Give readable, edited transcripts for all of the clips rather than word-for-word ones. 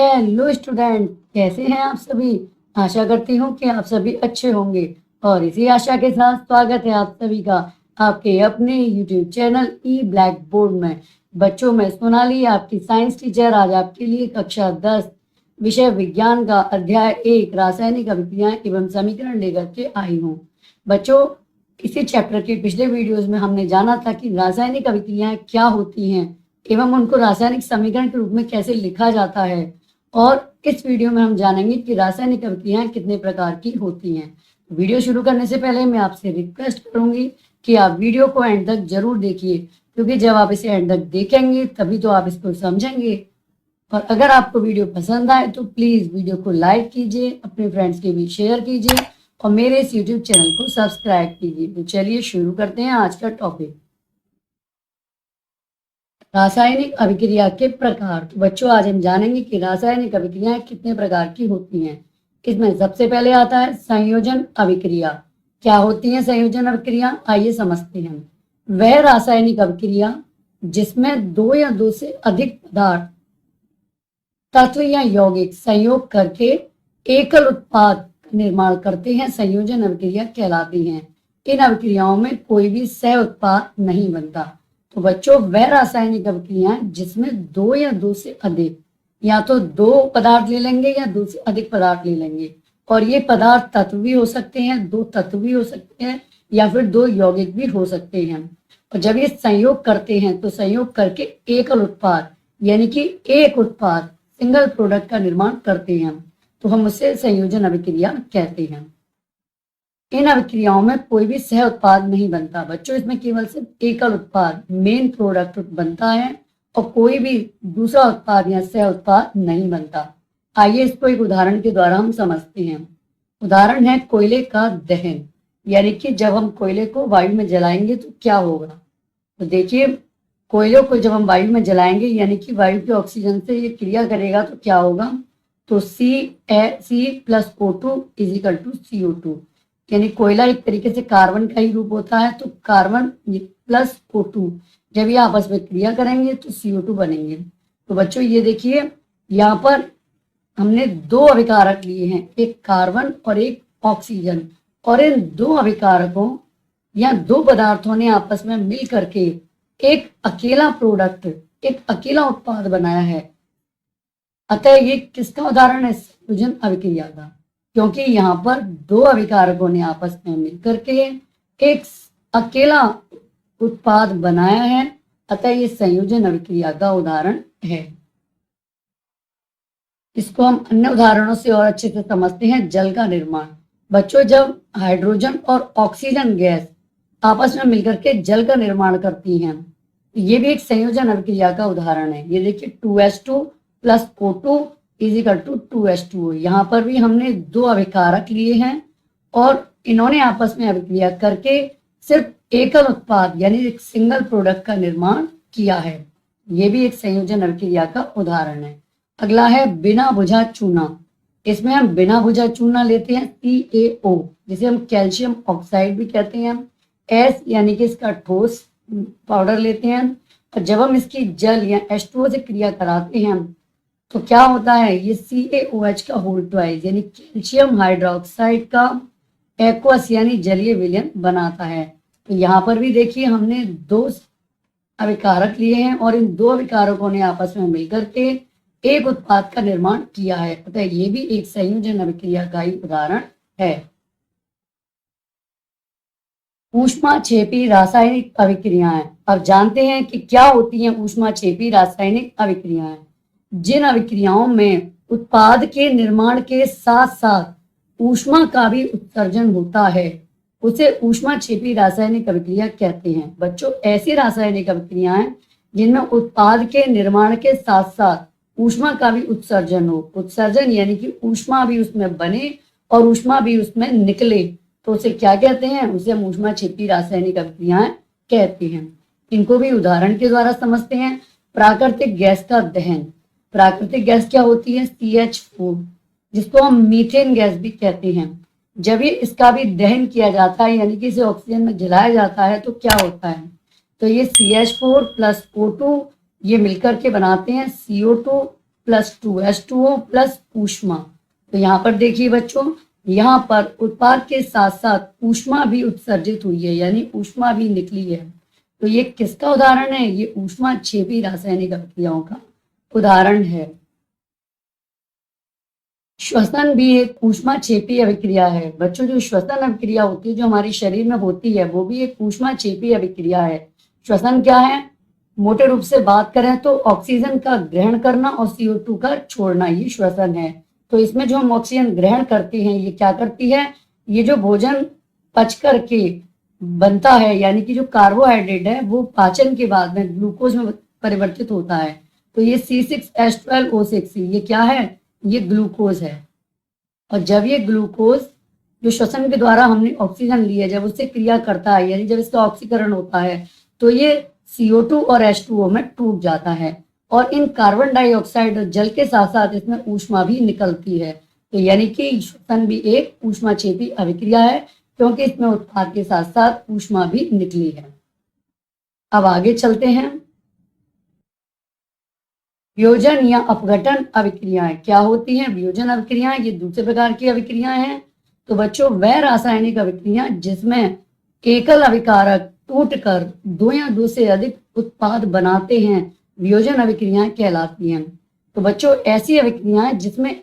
Hello student, कैसे हैं आप सभी। आशा करती हूँ कि आप सभी अच्छे होंगे और इसी आशा के साथ स्वागत है आप सभी का आपके अपने यूट्यूब चैनल ई ब्लैक बोर्ड में। बच्चों, मैं सोनाली आपकी साइंस टीचर आज आपके लिए कक्षा 10 विषय विज्ञान का अध्याय 1 रासायनिक अभिक्रियाएं एवं समीकरण लेकर के आई हूँ। बच्चों, इसी चैप्टर के पिछले वीडियोज में हमने जाना था कि रासायनिक अभिक्रियाएं क्या होती हैं एवं उनको रासायनिक समीकरण के रूप में कैसे लिखा जाता है। और इस वीडियो में हम जानेंगे कि रासायनिक अभिक्रियाएं कितने प्रकार की होती हैं। वीडियो शुरू करने से पहले मैं आपसे रिक्वेस्ट करूंगी कि आप वीडियो को एंड तक जरूर देखिए, क्योंकि जब आप इसे एंड तक देखेंगे तभी तो आप इसको समझेंगे। और अगर आपको वीडियो पसंद आए तो प्लीज वीडियो को लाइक कीजिए, अपने फ्रेंड्स के भी शेयर कीजिए और मेरे इस यूट्यूब चैनल को सब्सक्राइब कीजिए। तो चलिए शुरू करते हैं आज का टॉपिक, रासायनिक अभिक्रिया के प्रकार। तो बच्चों, आज हम जानेंगे कि रासायनिक अभिक्रियाएं कितने प्रकार की होती हैं। इसमें सबसे पहले आता है संयोजन अभिक्रिया। क्या होती है संयोजन अभिक्रिया, आइए समझते हैं। वह रासायनिक अभिक्रिया जिसमें दो या दो से अधिक पदार्थ, तत्व या यौगिक संयोग करके एकल उत्पाद का निर्माण करते हैं, संयोजन अभिक्रिया कहलाती हैं। इन अभिक्रियाओं में कोई भी सह उत्पाद नहीं बनता। तो बच्चों, वह रासायनिक अभिक्रियाएं जिसमें दो या दो से अधिक, या तो दो पदार्थ ले लेंगे या दो से अधिक पदार्थ ले लेंगे, और ये पदार्थ तत्व भी हो सकते हैं, दो तत्व भी हो सकते हैं, या फिर दो यौगिक भी हो सकते हैं। और जब ये संयोग करते हैं तो संयोग करके एकल उत्पाद यानी कि एक उत्पाद, सिंगल प्रोडक्ट का निर्माण करते हैं, तो हम उसे संयोजन अभिक्रिया कहते हैं। इन अभिक्रियाओं में कोई भी सह उत्पाद नहीं बनता। बच्चों, इसमें केवल सिर्फ एकल उत्पाद, मेन प्रोडक्ट बनता है और कोई भी दूसरा उत्पाद या सह उत्पाद नहीं बनता। आइए इसको एक उदाहरण के द्वारा हम समझते हैं। उदाहरण है कोयले का दहन, यानी कि जब हम कोयले को वायु में जलाएंगे तो क्या होगा। तो देखिए, कोयले को जब हम वायु में जलाएंगे यानी कि वायु के ऑक्सीजन से ये क्रिया करेगा तो क्या होगा। तो C+O2 = CO2, यानी कोयला एक तरीके से कार्बन का ही रूप होता है। तो कार्बन प्लस O2 जब ये आपस में क्रिया करेंगे तो CO2 बनेंगे। तो बच्चों, ये देखिए, यहाँ पर हमने दो अभिकारक लिए हैं, एक कार्बन और एक ऑक्सीजन, और इन दो अभिकारकों या दो पदार्थों ने आपस में मिल करके एक अकेला प्रोडक्ट, एक अकेला उत्पाद बनाया है। अतः ये किसका उदाहरण है, संयोजन अभिक्रिया का, क्योंकि यहाँ पर दो अभिकारकों ने आपस में मिलकर के एक अकेला उत्पाद बनाया है। अतः ये संयोजन अभिक्रिया का उदाहरण है। इसको हम अन्य उदाहरणों से और अच्छे से समझते हैं। जल का निर्माण। बच्चों, जब हाइड्रोजन और ऑक्सीजन गैस आपस में मिलकर के जल का निर्माण करती हैं, ये भी एक संयोजन अभिक्रिया का उदाहरण है। ये देखिए, 2H2 + O2 = 2H2O। यहाँ पर भी हमने दो अभिकारक लिए हैं और इन्होंने आपस में अभिक्रिया करके सिर्फ एकल उत्पाद यानी एक सिंगल प्रोडक्ट का निर्माण किया है। ये भी एक संयोजन अभिक्रिया का उदाहरण है। अगला है बिना बुझा चूना। इसमें हम बिना बुझा चूना लेते हैं CaO, जिसे हम कैल्शियम ऑक्साइड भी कहते हैं। S यानी कि इसका ठोस पाउडर लेते हैं, और जब हम इसकी जल या H2O से क्रिया कराते हैं तो क्या होता है, ये CaOH का होल ट्वाइस यानी कैल्शियम हाइड्रोक्साइड का एक्वस यानी जलीय विलयन बनाता है। तो यहाँ पर भी देखिए, हमने दो अभिकारक लिए हैं और इन दो अभिकारकों ने आपस में मिलकर के एक उत्पाद का निर्माण किया है। अतः ये भी एक संयोजन अभिक्रिया का ही उदाहरण है। ऊष्माक्षेपी रासायनिक अभिक्रियाएं। अब जानते हैं कि क्या होती हैं ऊष्माक्षेपी रासायनिक अभिक्रियाएं। जिन अभिक्रियाओं में उत्पाद के निर्माण के साथ साथ ऊष्मा का भी उत्सर्जन होता है उसे ऊष्माक्षेपी रासायनिक अभिक्रिया कहते हैं। बच्चों, ऐसी रासायनिक अभिक्रियाएं जिनमें उत्पाद के निर्माण के साथ साथ ऊष्मा का भी उत्सर्जन हो, उत्सर्जन यानी कि ऊष्मा भी उसमें बने और ऊष्मा भी उसमें निकले, तो उसे क्या कहते हैं, उसे हम ऊष्माक्षेपी रासायनिक अभिक्रियाएं कहते हैं। इनको भी उदाहरण के द्वारा समझते हैं। प्राकृतिक गैस का दहन। प्राकृतिक गैस क्या होती है, CH4, जिसको हम मीथेन गैस भी कहते हैं। जब ये इसका भी दहन किया जाता है यानी कि इसे ऑक्सीजन में जलाया जाता है तो क्या होता है, तो ये CH4 + O2 ये मिलकर के बनाते हैं CO2 प्लस 2H2O प्लस ऊष्मा। तो यहाँ पर देखिए बच्चों, यहाँ पर उत्पाद के साथ साथ ऊष्मा भी उत्सर्जित हुई है, यानी ऊष्मा भी निकली है। तो ये किसका उदाहरण है? ये ऊष्माक्षेपी रासायनिक अभिक्रियाओं का उदाहरण है। श्वसन भी एक ऊष्माक्षेपी अभिक्रिया है। बच्चों, जो श्वसन अभिक्रिया होती है, जो हमारे शरीर में होती है, वो भी एक ऊष्माक्षेपी अभिक्रिया है। श्वसन क्या है? मोटे रूप से बात करें तो ऑक्सीजन का ग्रहण करना और CO2 का छोड़ना, ये श्वसन है। तो इसमें जो हम ऑक्सीजन ग्रहण करते हैं, ये क्या करती है? ये जो भोजन पच करके बनता है, यानी कि जो कार्बोहाइड्रेट है, वो पाचन के बाद में ग्लूकोज में परिवर्तित होता है। तो ये C6H12O6, ये क्या है? ये ग्लूकोज है। और जब ये ग्लूकोज जो श्वसन के द्वारा हमने ऑक्सीजन ली है, जब उससे क्रिया करता है, यानी जब इसका ऑक्सीकरण होता है, तो ये CO2 और H2O में टूट जाता है और इन कार्बन डाइऑक्साइड और जल के साथ साथ इसमें ऊष्मा भी निकलती है। तो यानी कि श्वसन भी एक ऊष्माक्षेपी अभिक्रिया है, क्योंकि इसमें उत्पाद के साथ साथ ऊष्मा भी निकली है। अब आगे चलते हैं। वियोजन या अपघटन अभिक्रियाएं क्या होती हैं? वियोजन अभिक्रियाएं ये दूसरे प्रकार की अभिक्रियाएं हैं। तो बच्चों, वह रासायनिक अभिक्रिया जिसमें एकल अभिकारक टूटकर दो या दो से अधिक उत्पाद बनाते हैं, वियोजन अभिक्रियाएं कहलाती हैं। तो बच्चों, ऐसी अभिक्रियाएं जिसमें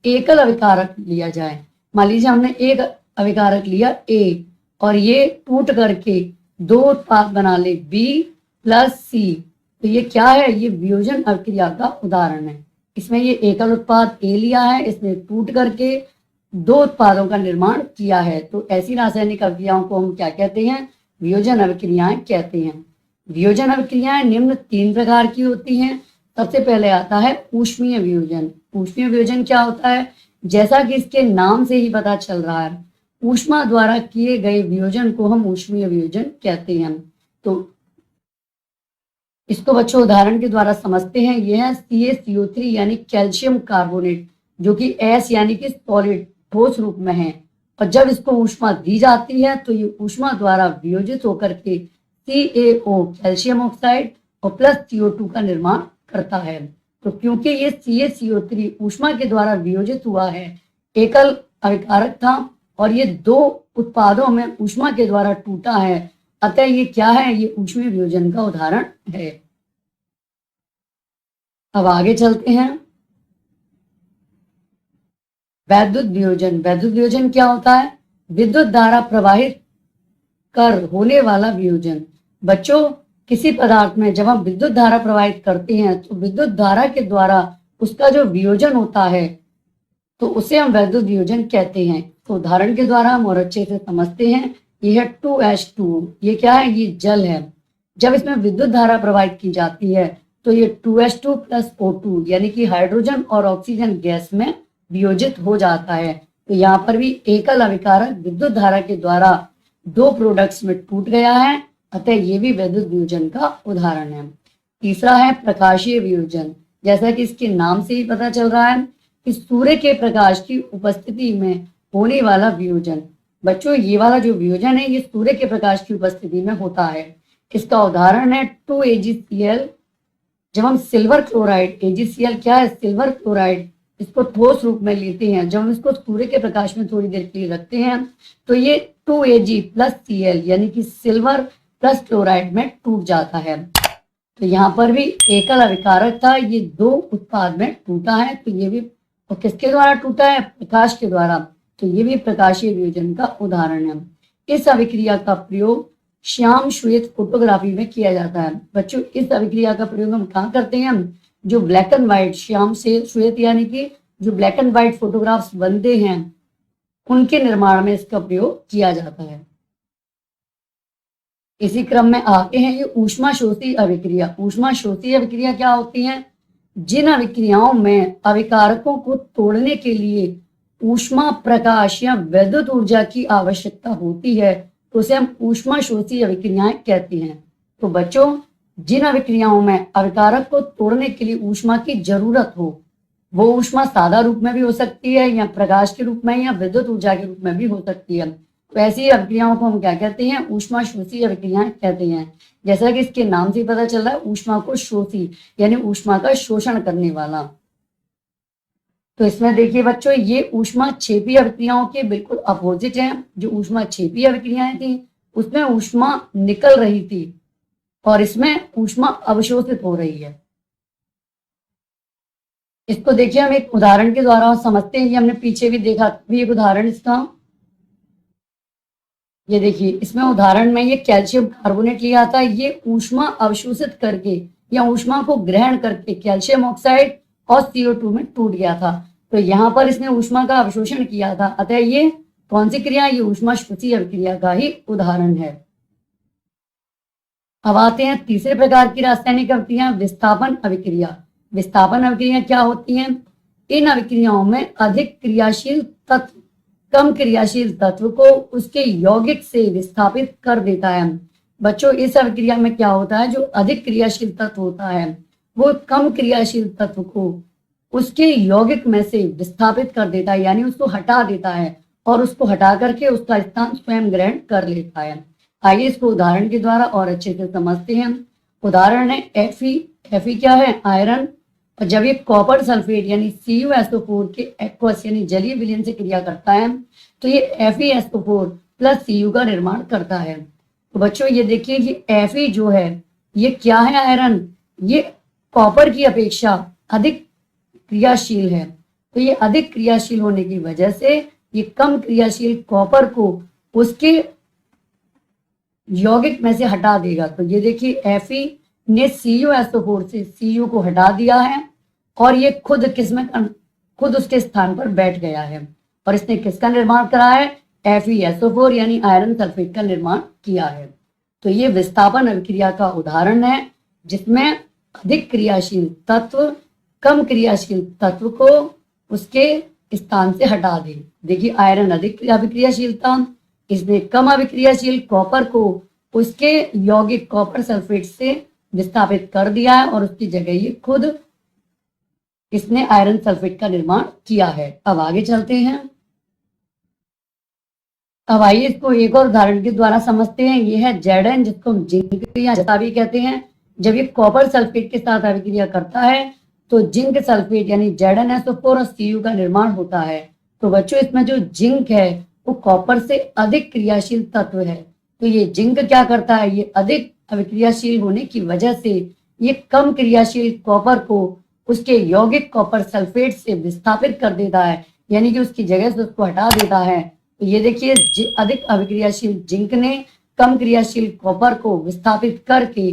एकल अभिकारक लिया जाए, मान लीजिए हमने एक अभिकारक लिया A और ये टूट करके दो उत्पाद बना ले B प्लस C, तो ये क्या है? ये वियोजन अभिक्रिया का उदाहरण है। इसमें ये एकल उत्पाद A लिया है, इसने टूट करके दो उत्पादों का निर्माण किया है। तो ऐसी रासायनिक अभिक्रियाओं को हम क्या कहते हैं? वियोजन अभिक्रियाएं कहते हैं। वियोजन अभिक्रियाएं निम्न 3 प्रकार की होती हैं। सबसे पहले आता है ऊष्मीय वियोजन। ऊष्मीय वियोजन क्या होता है? जैसा कि इसके नाम से ही पता चल रहा है, ऊष्मा द्वारा किए गए वियोजन को हम ऊष्मीय वियोजन कहते हैं। तो इसको बच्चों उदाहरण के द्वारा समझते हैं। यह है CaCO3 यानी कैल्शियम कार्बोनेट, जो कि S यानी कि सॉलिड ठोस रूप में है, और जब इसको ऊष्मा दी जाती है तो ये ऊष्मा द्वारा वियोजित होकर के CaO कैल्शियम ऑक्साइड और प्लस CO2 का निर्माण करता है। तो क्योंकि ये CaCO3 ऊष्मा के द्वारा वियोजित हुआ है, एकल अभिकारक था और ये दो उत्पादों में ऊष्मा के द्वारा टूटा है, अतः ये क्या है? ये ऊष्मीय वियोजन का उदाहरण है। अब आगे चलते हैं। वैद्युत वियोजन। वैद्युत वियोजन क्या होता है? विद्युत धारा प्रवाहित कर होने वाला वियोजन। बच्चों, किसी पदार्थ में जब हम विद्युत धारा प्रवाहित करते हैं तो विद्युत धारा के द्वारा उसका जो वियोजन होता है, तो उसे हम वैद्युत वियोजन कहते हैं। तो उदाहरण के द्वारा हम और अच्छे से समझते हैं। यह है 2H2O, ये क्या है? ये जल है। जब इसमें विद्युत धारा प्रवाहित की जाती है तो ये 2H2 प्लस O2 यानी कि हाइड्रोजन और ऑक्सीजन गैस में वियोजित हो जाता है। तो यहाँ पर भी एकल अभिकारक विद्युत धारा के द्वारा दो प्रोडक्ट्स में टूट गया है, अतः ये भी वैद्युत वियोजन का उदाहरण है। तीसरा है प्रकाशीय वियोजन। जैसा कि इसके नाम से ही पता चल रहा है कि सूर्य के प्रकाश की उपस्थिति में होने वाला वियोजन। बच्चों, ये वाला जो वियोजन है, ये सूर्य के प्रकाश की उपस्थिति में होता है। इसका उदाहरण है 2AgCl। जब हम सिल्वर क्लोराइड, AgCl क्या है? सिल्वर क्लोराइड, इसको ठोस रूप में लेते हैं, जब हम इसको सूर्य के प्रकाश में थोड़ी देर के लिए रखते हैं तो ये 2Ag प्लस Cl यानी कि सिल्वर प्लस क्लोराइड में टूट जाता है। तो यहाँ पर भी एकल अभिकारक था, ये दो उत्पाद में टूटा है। तो ये भी, और किसके द्वारा टूटा है? प्रकाश के द्वारा। तो ये भी प्रकाशीय वियोजन का उदाहरण है। इस अभिक्रिया का प्रयोग श्याम श्वेत फोटोग्राफी में किया जाता है। बच्चों, इस अभिक्रिया का प्रयोग हम कहाँ करते हैं? जो ब्लैक एंड व्हाइट, श्याम से श्वेत यानी कि जो ब्लैक एंड व्हाइट फोटोग्राफ्स बनते हैं, उनके निर्माण में इसका प्रयोग किया जाता है। इसी क्रम में आते हैं ये ऊष्माशोषी अभिक्रिया। ऊष्माशोषी अभिक्रिया क्या होती है? जिन अभिक्रियाओं में अभिकारकों को तोड़ने के लिए ऊष्मा, प्रकाश या विद्युत ऊर्जा की आवश्यकता होती है, तो उसे हम ऊष्माशोषी अभिक्रियाएं कहते हैं। तो बच्चों, जिन अभिक्रियाओं में अभिकारक को तोड़ने के लिए ऊष्मा की जरूरत हो, वो ऊष्मा सादा रूप में भी हो सकती है, या प्रकाश के रूप में, या विद्युत ऊर्जा के रूप में भी हो सकती है। तो ऐसी अभिक्रियाओं को हम क्या कहते हैं? ऊष्माशोषी अभिक्रियाएं कहते हैं। जैसा कि इसके नाम से पता चल रहा है, ऊष्मा को शोषी यानी ऊष्मा का शोषण करने वाला। तो इसमें देखिए बच्चों, ये ऊष्मा क्षेपीय अभिक्रियाओं के बिल्कुल अपोजिट है। जो ऊष्मा क्षेपीय अभिक्रियाएं थी उसमें ऊष्मा निकल रही थी और इसमें ऊष्मा अवशोषित हो रही है। इसको देखिए हम एक उदाहरण के द्वारा समझते हैं। ये हमने पीछे भी देखा भी एक उदाहरण इसका। ये देखिए, इसमें उदाहरण में ये कैल्शियम कार्बोनेट लिया था। ये ऊष्मा अवशोषित करके या ऊष्मा को ग्रहण करके कैल्शियम ऑक्साइड और CO2 में टूट गया था। तो यहाँ पर इसने ऊष्मा का अवशोषण किया था, अतः ये कौन सी क्रिया? ये ऊष्मा क्षुतीय अभिक्रिया का ही उदाहरण है। अब आते हैं तीसरे प्रकार की रासायनिक अभिक्रिया, विस्थापन अभिक्रिया। विस्थापन अभिक्रिया क्या होती हैं? इन अभिक्रियाओं में अधिक क्रियाशील तत्व कम क्रियाशील तत्व को उसके यौगिक से विस्थापित कर देता है। बच्चों, इस अभिक्रिया में क्या होता है? जो अधिक क्रियाशील तत्व होता है वो कम क्रियाशील तत्व को उसके यौगिक में से विस्थापित कर देता है, यानी उसको हटा देता है और उसको हटा करके उसका स्थान स्वयं ग्रहण कर लेता है। आइए इसको उदाहरण के द्वारा और अच्छे से समझते हैं। उदाहरण है Fe। Fe क्या है? आयरन। और जब ये कॉपर सल्फेट यानी CuSO4 के एक्वस यानी जलीय विलयन से क्रिया करता है तो ये FeSO4 प्लस Cu का निर्माण करता है। तो बच्चों ये देखिए, ये Fe जो है ये क्या है? आयरन। ये कॉपर की अपेक्षा अधिक क्रियाशील है। तो ये अधिक क्रियाशील होने की वजह से ये कम क्रियाशील कॉपर को उसके यौगिक में से हटा देगा। तो ये देखिए, Fe ने CuSO4 से Cu को हटा दिया है और ये खुद खुद उसके स्थान पर बैठ गया है। और इसने किसका निर्माण करा है? FeSO4 यानी आयरन सल्फेट का निर्माण किया है। तो ये विस्थापन अभिक्रिया का उदाहरण है जिसमें अधिक क्रियाशील तत्व कम क्रियाशील तत्व को उसके स्थान से हटा दे। देखिए, आयरन अधिक अभिक्रियाशील था, इसने कम अभिक्रियाशील कॉपर को उसके यौगिक कॉपर सल्फेट से विस्थापित कर दिया है और उसकी जगह ये खुद इसने आयरन सल्फेट का निर्माण किया है। अब आगे चलते हैं। अब आइए इसको एक और उदाहरण के द्वारा समझते हैं। ये है Zn, जिसको हम जिंक या जस्ता भी कहते हैं। जब ये कॉपर सल्फेट के साथ अभिक्रिया करता है तो जिंक सल्फेट यानी ZnSO4 और Cu का निर्माण होता है। तो बच्चों, इसमें जो जिंक है वो कॉपर से अधिक क्रियाशील तत्व है। तो ये जिंक क्या करता है? ये अधिक अभिक्रियाशील होने की वजह से ये कम क्रियाशील कॉपर को उसके यौगिक कॉपर सल्फेट से विस्थापित कर देता है, यानी कि उसकी जगह से उसको हटा देता है। तो ये देखिए, अधिक अभिक्रियाशील जिंक ने कम क्रियाशील कॉपर को विस्थापित करके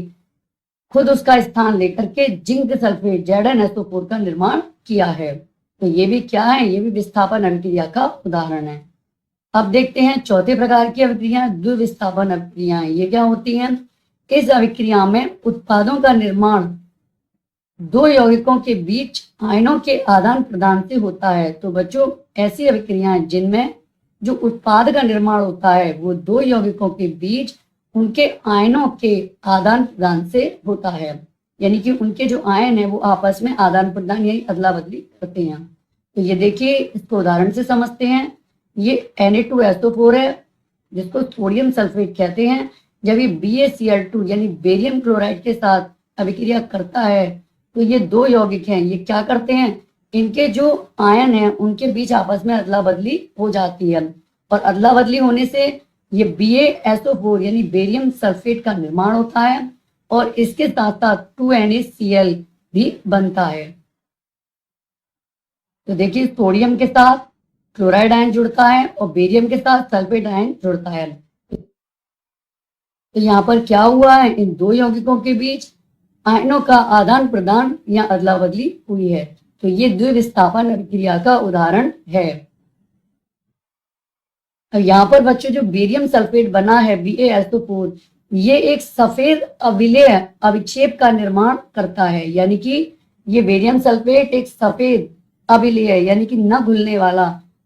खुद उसका स्थान लेकर के जिंक सल्फेट ZnSO4 का निर्माण किया है। तो ये भी क्या है? ये भी विस्थापन अभिक्रिया का उदाहरण है। अब देखते हैं चौथे प्रकार की अभिक्रिया, द्विविस्थापन अभिक्रियाएं। ये क्या होती हैं? इस अभिक्रिया में उत्पादों का निर्माण दो यौगिकों के बीच आयनों के आदान प्रदान से होता है। तो बच्चों, ऐसी अभिक्रियाएं जिनमें जो उत्पाद का निर्माण होता है वो दो यौगिकों के बीच उनके आयनों के आदान प्रदान से होता है, यानी कि उनके जो आयन है वो आपस में आदान प्रदान यानी अदला बदली करते हैं। तो ये देखिए, इसको उदाहरण से समझते हैं। ये Na2SO4 है जिसको सोडियम सल्फेट कहते हैं। जब ये BaCl2 यानी बेरियम क्लोराइड के साथ अभिक्रिया करता है तो ये दो यौगिक हैं, ये क्या करते हैं? इनके जो आयन है उनके बीच आपस में अदला बदली हो जाती है और अदला बदली होने से ये BaSO4 यानी बेरियम सल्फेट का निर्माण होता है और इसके साथ साथ 2NaCl भी बनता है। तो देखिए, सोडियम के साथ क्लोराइड आयन जुड़ता है और बेरियम के साथ सल्फेट आयन जुड़ता है। तो यहाँ पर क्या हुआ है? इन दो यौगिकों के बीच आयनों का आदान प्रदान या अदला बदली हुई है। तो ये द्विविस्थापन अभिक्रिया का उदाहरण है। अब यहाँ पर बच्चों, जो बेरियम सल्फेट बना है BaSO4, ये एक सफेद अविलेय अविक्षेप का निर्माण करता है, यानी कि ये बेरियम सल्फेट एक सफेद अविलेय यानी कि न घुलने वाला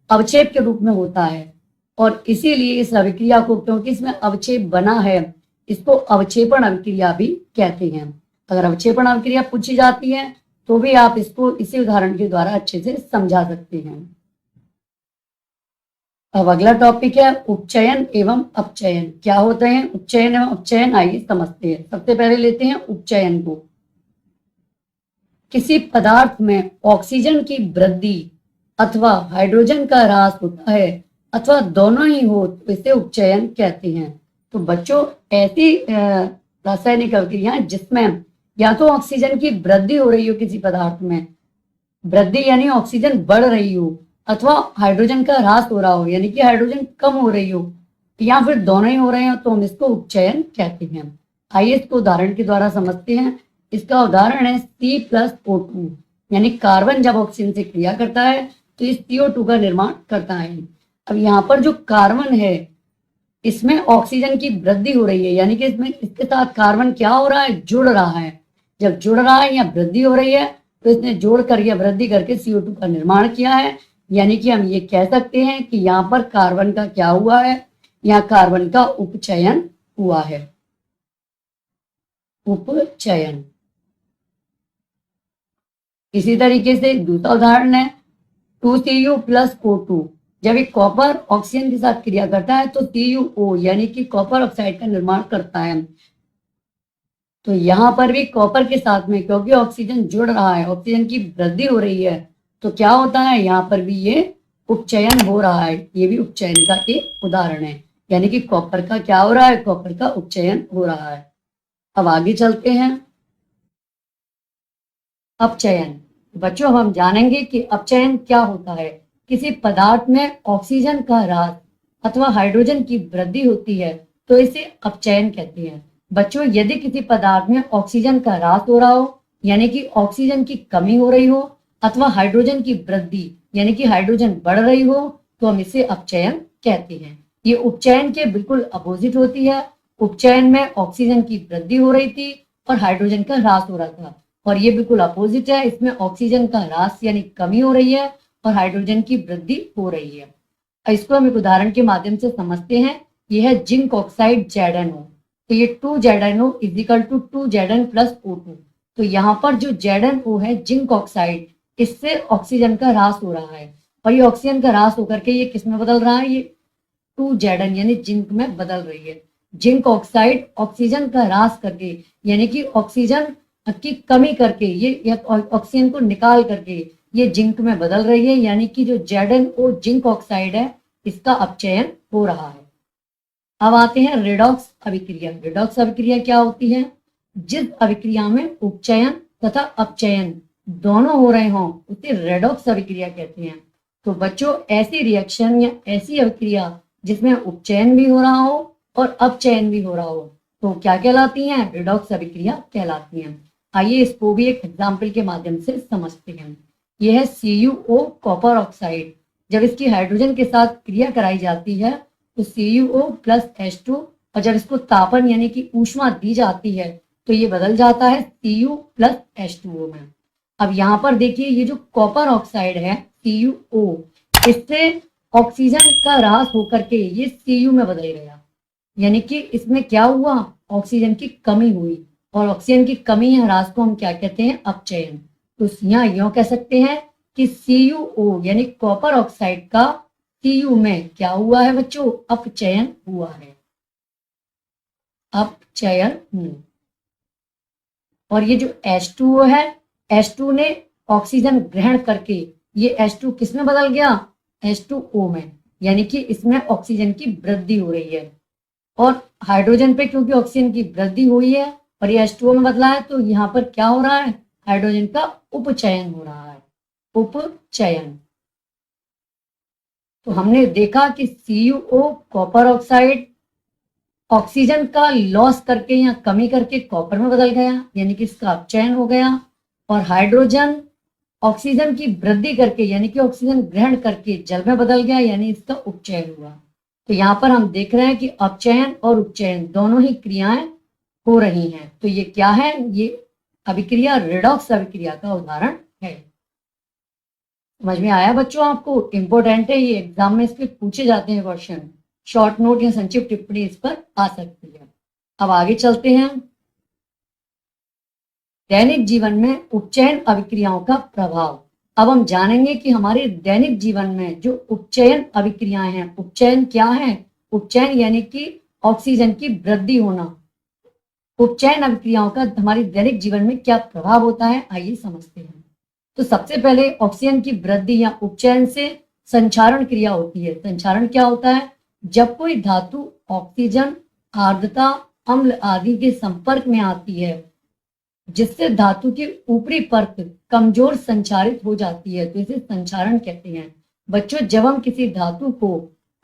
अवक्षेप के रूप में होता है और इसीलिए इस अभिक्रिया को, क्योंकि इसमें अवक्षेप बना है, इसको अवक्षेपण अभिक्रिया भी कहते हैं। अगर अवक्षेपण अभिक्रिया पूछी जाती है तो भी आप इसको इसी उदाहरण के द्वारा अच्छे से समझा सकते हैं। अब अगला टॉपिक है उपचयन एवं अपचयन। क्या होते हैं उपचयन एवं अपचयन? आइए समझते हैं। सबसे पहले लेते हैं उपचयन को। किसी पदार्थ में ऑक्सीजन की वृद्धि अथवा हाइड्रोजन का ह्रास होता है अथवा दोनों ही हो तो इसे उपचयन कहते हैं। तो बच्चों, ऐसी रासायनिक अभिक्रिया जिसमें या तो ऑक्सीजन की वृद्धि हो रही हो किसी पदार्थ में, वृद्धि यानी ऑक्सीजन बढ़ रही हो, अथवा हाइड्रोजन का ह्रास हो रहा हो यानी कि हाइड्रोजन कम हो रही हो, या फिर दोनों ही हो रहे हो तो हम इसको उपचयन कहते हैं। आइए इसको उदाहरण के द्वारा समझते हैं। इसका उदाहरण है C+O2, यानी कार्बन जब ऑक्सीजन से क्रिया करता है तो इस CO2 का निर्माण करता है। अब यहाँ पर जो कार्बन है इसमें ऑक्सीजन की वृद्धि हो रही है, यानी कि इसमें इसके साथ कार्बन क्या हो रहा है, जुड़ रहा है। जब जुड़ रहा है या वृद्धि हो रही है तो इसने जोड़कर या वृद्धि करके CO2 का निर्माण किया है। यानी कि हम ये कह सकते हैं कि यहाँ पर कार्बन का क्या हुआ है, यहाँ कार्बन का उपचयन हुआ है। उपचयन। इसी तरीके से दूसरा उदाहरण है 2Cu+O2। जब एक कॉपर ऑक्सीजन के साथ क्रिया करता है तो CuO यानी कि कॉपर ऑक्साइड का निर्माण करता है। तो यहाँ पर भी कॉपर के साथ में क्योंकि ऑक्सीजन जुड़ रहा है, ऑक्सीजन की वृद्धि हो रही है, तो क्या होता है, यहाँ पर भी ये उपचयन हो रहा है। ये भी उपचयन का एक उदाहरण है, यानी कि कॉपर का क्या हो रहा है, कॉपर का उपचयन हो रहा है। अब आगे चलते हैं। अपचयन। बच्चों, हम जानेंगे कि अपचयन क्या होता है। किसी पदार्थ में ऑक्सीजन का ह्रास अथवा हाइड्रोजन की वृद्धि होती है तो इसे अपचयन कहते हैं। बच्चों, यदि किसी पदार्थ में ऑक्सीजन का ह्रास हो रहा हो यानी कि ऑक्सीजन की कमी हो रही हो, अथवा हाइड्रोजन की वृद्धि यानी कि हाइड्रोजन बढ़ रही हो, तो हम इसे अपचयन कहते हैं। ये उपचयन के बिल्कुल अपोजिट होती है। उपचयन में ऑक्सीजन की वृद्धि हो रही थी और हाइड्रोजन का ह्रास हो रहा था, और ये बिल्कुल अपोजिट है। इसमें ऑक्सीजन का ह्रास यानी कमी हो रही है और हाइड्रोजन की वृद्धि हो रही है। इसको हम एक उदाहरण के माध्यम से समझते हैं। यह है जिंक ऑक्साइड ZnO। तो ये 2ZnO = 2Zn+O2। तो यहाँ पर जो ZnO है जिंक ऑक्साइड, इससे ऑक्सीजन का ह्रास हो रहा है, और ये ऑक्सीजन का ह्रास होकर के ये किस में बदल रहा है, ये 2Zn यानी जिंक में बदल रही है। जिंक ऑक्साइड ऑक्सीजन का ह्रास करके यानी कि ऑक्सीजन की कमी करके ये ऑक्सीजन को निकाल करके ये जिंक में बदल रही है, यानी कि जो ZnO जिंक ऑक्साइड है इसका अपचयन हो रहा है। अब आते हैं रेडॉक्स अभिक्रिया। रेडॉक्स अभिक्रिया क्या होती है? जिस अभिक्रिया में उपचयन तथा अपचयन दोनों हो रहे हों उसे रेडॉक्स अभिक्रिया कहते हैं। तो बच्चों, ऐसी रिएक्शन या ऐसी अभिक्रिया जिसमें उपचयन भी हो रहा हो और अपचयन भी हो रहा हो तो क्या कहलाती हैं? रेडॉक्स अभिक्रिया कहलाती हैं। आइए इसको भी एक एग्जाम्पल के माध्यम से समझते हैं। यह है CuO कॉपर ऑक्साइड। जब इसकी हाइड्रोजन के साथ क्रिया कराई जाती है तो CuO+H2, और जब इसको तापन यानी कि ऊष्मा दी जाती है तो ये बदल जाता है Cu+H2O में। अब यहाँ पर देखिए, ये जो कॉपर ऑक्साइड है CuO, इससे ऑक्सीजन का ह्रास होकर के ये Cu में बदल गया, यानी कि इसमें क्या हुआ, ऑक्सीजन की कमी हुई, और ऑक्सीजन की कमी या ह्रास को हम क्या कहते हैं? अपचयन। तो यहाँ यूं कह सकते हैं कि CuO यानी कॉपर ऑक्साइड का Cu में क्या हुआ है बच्चों? अपचयन हुआ है। अपचयन। और ये जो H2O है, H2 ने ऑक्सीजन ग्रहण करके ये H2 किस में बदल गया? H2O में, यानी कि इसमें ऑक्सीजन की वृद्धि हो रही है। और हाइड्रोजन पे क्योंकि ऑक्सीजन की वृद्धि हुई है और ये H2O में बदला है तो यहाँ पर क्या हो रहा है? हाइड्रोजन का उपचयन हो रहा है। उपचयन। तो हमने देखा कि CuO कॉपर ऑक्साइड ऑक्सीजन का लॉस करके या कमी करके कॉपर में बदल गया, यानी कि इसका अपचयन हो गया। और हाइड्रोजन ऑक्सीजन की वृद्धि करके यानी कि ऑक्सीजन ग्रहण करके जल में बदल गया, यानी इसका उपचयन हुआ। तो यहाँ पर हम देख रहे हैं कि अपचयन और उपचयन दोनों ही क्रियाएं हो रही हैं। तो ये क्या है? ये अभिक्रिया रेडॉक्स अभिक्रिया का उदाहरण है। समझ में आया बच्चों? आपको इंपॉर्टेंट है, ये एग्जाम में इसके पूछे जाते हैं क्वेश्चन। शॉर्ट नोट या संक्षिप्त टिप्पणी इस पर आ सकती है। अब आगे चलते हैं। दैनिक जीवन में उपचयन अभिक्रियाओं का प्रभाव। अब हम जानेंगे कि हमारे दैनिक जीवन में जो उपचयन अभिक्रियाएं हैं, उपचयन क्या है? उपचयन यानी कि ऑक्सीजन की वृद्धि होना। उपचयन अभिक्रियाओं का हमारे दैनिक जीवन में क्या प्रभाव होता है, आइए समझते हैं। तो सबसे पहले ऑक्सीजन की वृद्धि या उपचयन से संचारण क्रिया होती है। संचारण क्या होता है? जब कोई धातु ऑक्सीजन, आर्द्रता, अम्ल आदि के संपर्क में आती है जिससे धातु की ऊपरी परत कमजोर संचारित हो जाती है, तो इसे संचारण कहते हैं। बच्चों, जब हम किसी धातु को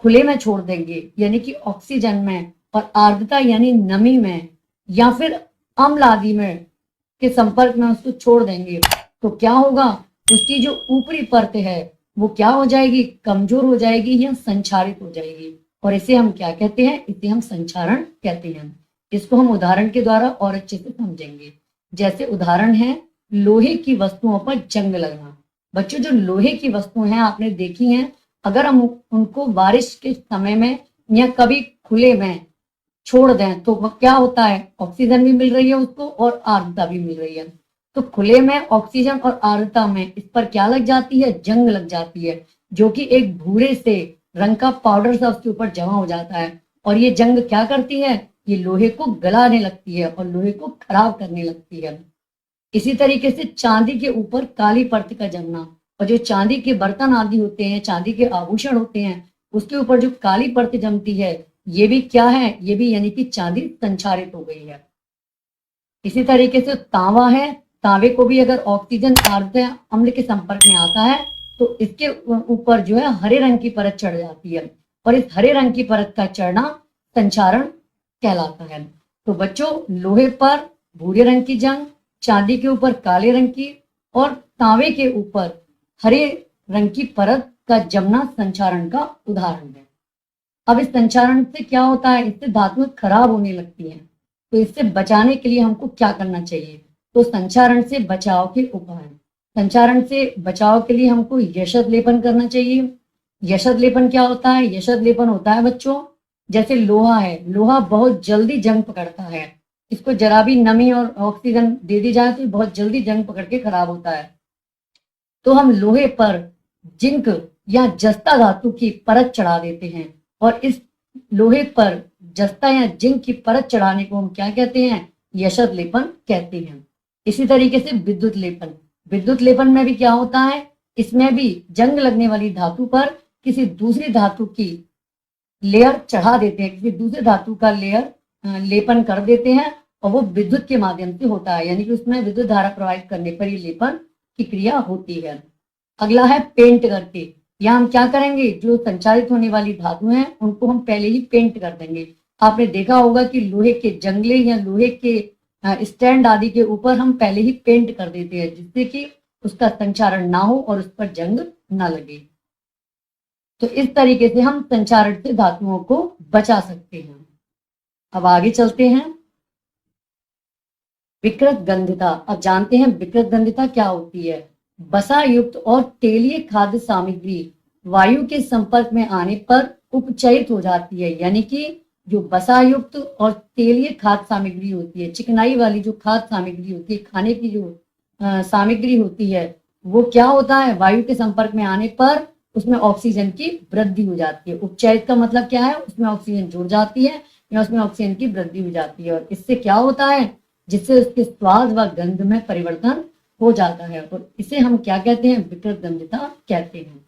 खुले में छोड़ देंगे यानी कि ऑक्सीजन में और आर्द्रता यानी नमी में या फिर अम्ल आदि में के संपर्क में उसको छोड़ देंगे तो क्या होगा? उसकी जो ऊपरी परत है वो क्या हो जाएगी? कमजोर हो जाएगी या संचारित हो जाएगी, और इसे हम क्या कहते हैं? इसे हम संचारण कहते हैं। इसको हम उदाहरण के द्वारा और अच्छे से समझेंगे। जैसे उदाहरण है लोहे की वस्तुओं पर जंग लगना। बच्चों, जो लोहे की वस्तुएं हैं आपने देखी हैं, अगर हम उनको बारिश के समय में या कभी खुले में छोड़ दें तो क्या होता है? ऑक्सीजन भी मिल रही है उसको और आर्द्रता भी मिल रही है। तो खुले में ऑक्सीजन और आर्द्रता में इस पर क्या लग जाती है? जंग लग जाती है, जो कि एक भूरे से रंग का पाउडर सा उसके ऊपर जमा हो जाता है। और ये जंग क्या करती है? ये लोहे को गलाने लगती है और लोहे को खराब करने लगती है। इसी तरीके से चांदी के ऊपर काली परत का जमना, और जो चांदी के बर्तन आदि होते हैं, चांदी के आभूषण होते हैं, उसके ऊपर जो काली परत जमती है, ये भी क्या है? ये भी यानी कि चांदी संचारित हो गई है। इसी तरीके से तांबा है, तांबे को भी अगर ऑक्सीजन, आर्द्रता, अम्ल के संपर्क में आता है तो इसके ऊपर जो है हरे रंग की परत चढ़ जाती है, और इस हरे रंग की परत का चढ़ना संचारण कहलाता है। तो बच्चों, लोहे पर भूरे रंग की जंग, चांदी के ऊपर काले रंग की और तांबे के ऊपर हरे रंग की परत का जमना संचारण का उदाहरण है। अब इस संचारण से क्या होता है? इससे धातुएं खराब होने लगती हैं। तो इससे बचाने के लिए हमको क्या करना चाहिए? तो संचारण से बचाव के उपाय। संचारण से बचाव के लिए हमको यशद लेपन करना चाहिए। यशद लेपन क्या होता है? यशद लेपन होता है बच्चों, जैसे लोहा है, लोहा बहुत जल्दी जंग पकड़ता है, इसको जरा भी नमी और ऑक्सीजन दे दी जाए तो बहुत जल्दी जंग पकड़ के खराब होता है। तो हम लोहे पर जिंक या जस्ता धातु की परत चढ़ा देते हैं, और इस लोहे पर जस्ता या जिंक की परत चढ़ाने को हम क्या कहते हैं? यशद लेपन कहते हैं। इसी तरीके से विद्युत लेपन। विद्युत लेपन में भी क्या होता है? इसमें भी जंग लगने वाली धातु पर किसी दूसरी धातु की लेयर चढ़ा देते हैं, किसी दूसरे धातु का लेयर लेपन कर देते हैं, और वो विद्युत के माध्यम से होता है, यानी कि उसमें विद्युत धारा प्रवाहित करने पर ये लेपन की क्रिया होती है। अगला है पेंट करके। या हम क्या करेंगे? जो संचारित होने वाली धातु हैं उनको हम पहले ही पेंट कर देंगे। आपने देखा होगा कि लोहे के जंगले या लोहे के स्टैंड आदि के ऊपर हम पहले ही पेंट कर देते हैं, जिससे कि उसका संचारण ना हो और उस पर जंग ना लगे। तो इस तरीके से हम संचारण से धातुओं को बचा सकते हैं। अब आगे चलते हैं। विकृत गंधिता। अब जानते हैं विकृत गंधिता क्या होती है। बसा युक्त और तेलीय खाद्य सामग्री वायु के संपर्क में आने पर उपचयित हो जाती है, यानी कि जो बसा युक्त और तेलीय खाद्य सामग्री होती है, चिकनाई वाली जो खाद्य सामग्री होती है, खाने की जो सामग्री होती है, वो क्या होता है? वायु के संपर्क में आने पर उसमें ऑक्सीजन की वृद्धि हो जाती है। उपचयित का मतलब क्या है? उसमें ऑक्सीजन जुड़ जाती है या उसमें ऑक्सीजन की वृद्धि हो जाती है, और इससे क्या होता है? जिससे उसके स्वाद व गंध में परिवर्तन हो जाता है, और इसे हम क्या कहते हैं? विकृत गंधिता कहते हैं।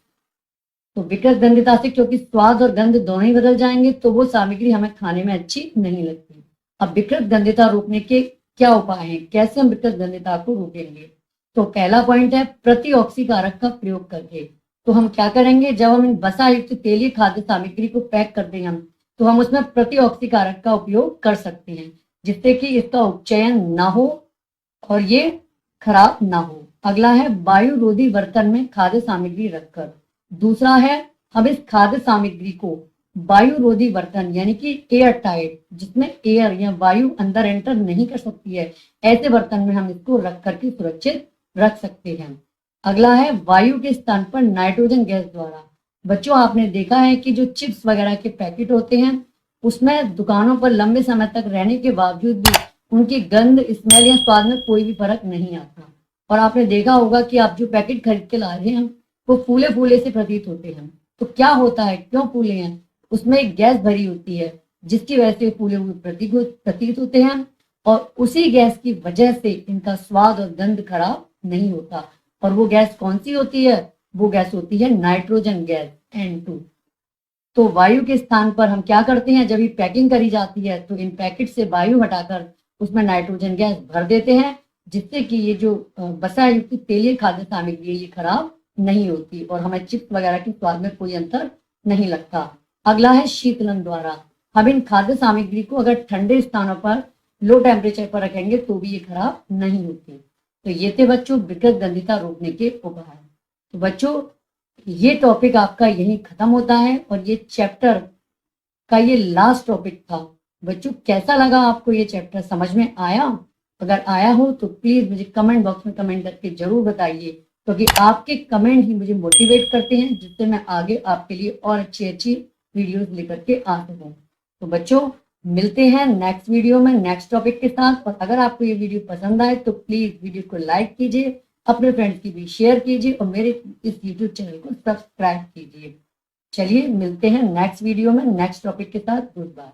तो विकृत गंधिता से क्योंकि स्वाद और गंध दोनों ही बदल जाएंगे तो वो सामग्री हमें खाने में अच्छी नहीं लगती। अब विकृत गंधिता रोकने के क्या उपाय हैं? कैसे हम विकृत गंधिता को रोकेंगे? तो पहला पॉइंट है प्रतिऑक्सीकारक का प्रयोग करके। तो हम क्या करेंगे? जब हम इन बसा युक्त तेलीय खाद्य सामग्री को पैक कर देंगे तो हम उसमें प्रतिऑक्सीकारक का उपयोग कर सकते हैं, जिससे कि इसका उपचयन ना हो और ये खराब ना हो। अगला है वायु रोधी बर्तन में खाद्य सामग्री रखकर। दूसरा है हम इस खाद्य सामग्री को वायु रोधी बर्तन यानी कि एयर टाइट, जिसमें एयर या वायु अंदर एंटर नहीं कर सकती है, ऐसे बर्तन में हम इसको रख करके सुरक्षित रख सकते हैं। अगला है वायु के स्थान पर नाइट्रोजन गैस द्वारा। बच्चों, आपने देखा है कि जो चिप्स वगैरह के पैकेट होते हैं उसमें दुकानों पर लंबे समय तक रहने के बावजूद भी उनकी गंध, स्मेल या स्वाद में कोई भी फर्क नहीं आता। और आपने देखा होगा कि आप जो पैकेट खरीद के ला रहे हैं वो फूले फूले से प्रतीत होते हैं। तो क्या होता है? क्यों फूले हैं? उसमें एक गैस भरी होती है जिसकी वजह से फूले हुए प्रतीत होते हैं, और उसी गैस की वजह से इनका स्वाद और गंध खराब नहीं होता। और वो गैस कौन सी होती है? वो गैस होती है नाइट्रोजन गैस N2। तो वायु के स्थान पर हम क्या करते हैं, जब ये पैकिंग करी जाती है तो इन पैकेट से वायु हटाकर उसमें नाइट्रोजन गैस भर देते हैं, जिससे कि ये जो वसा युक्त तेलीय खाद्य सामग्री है ये खराब नहीं होती और हमें चिप्स वगैरह के स्वाद में कोई अंतर नहीं लगता। अगला है शीतलन द्वारा। हम इन खाद्य सामग्री को अगर ठंडे स्थानों पर लो टेम्परेचर पर रखेंगे तो भी ये खराब नहीं होती। तो ये थे बच्चों विकृत गंधिता रोकने के उपाय। तो बच्चों ये टॉपिक आपका यही खत्म होता है और ये चैप्टर का ये लास्ट टॉपिक था। बच्चों कैसा लगा आपको ये चैप्टर, समझ में आया? अगर आया हो तो प्लीज मुझे कमेंट बॉक्स में कमेंट करके जरूर बताइए, क्योंकि आपके कमेंट ही मुझे मोटिवेट करते हैं, जिससे मैं आगे आपके लिए और अच्छी अच्छी वीडियोस लेकर के आ सकूं। तो बच्चों मिलते हैं नेक्स्ट वीडियो में नेक्स्ट टॉपिक के साथ। और अगर आपको ये वीडियो पसंद आए तो प्लीज वीडियो को लाइक कीजिए, अपने फ्रेंड्स की भी शेयर कीजिए और मेरे इस यूट्यूब चैनल को सब्सक्राइब कीजिए। चलिए मिलते हैं नेक्स्ट वीडियो में नेक्स्ट टॉपिक के साथ। Good bye.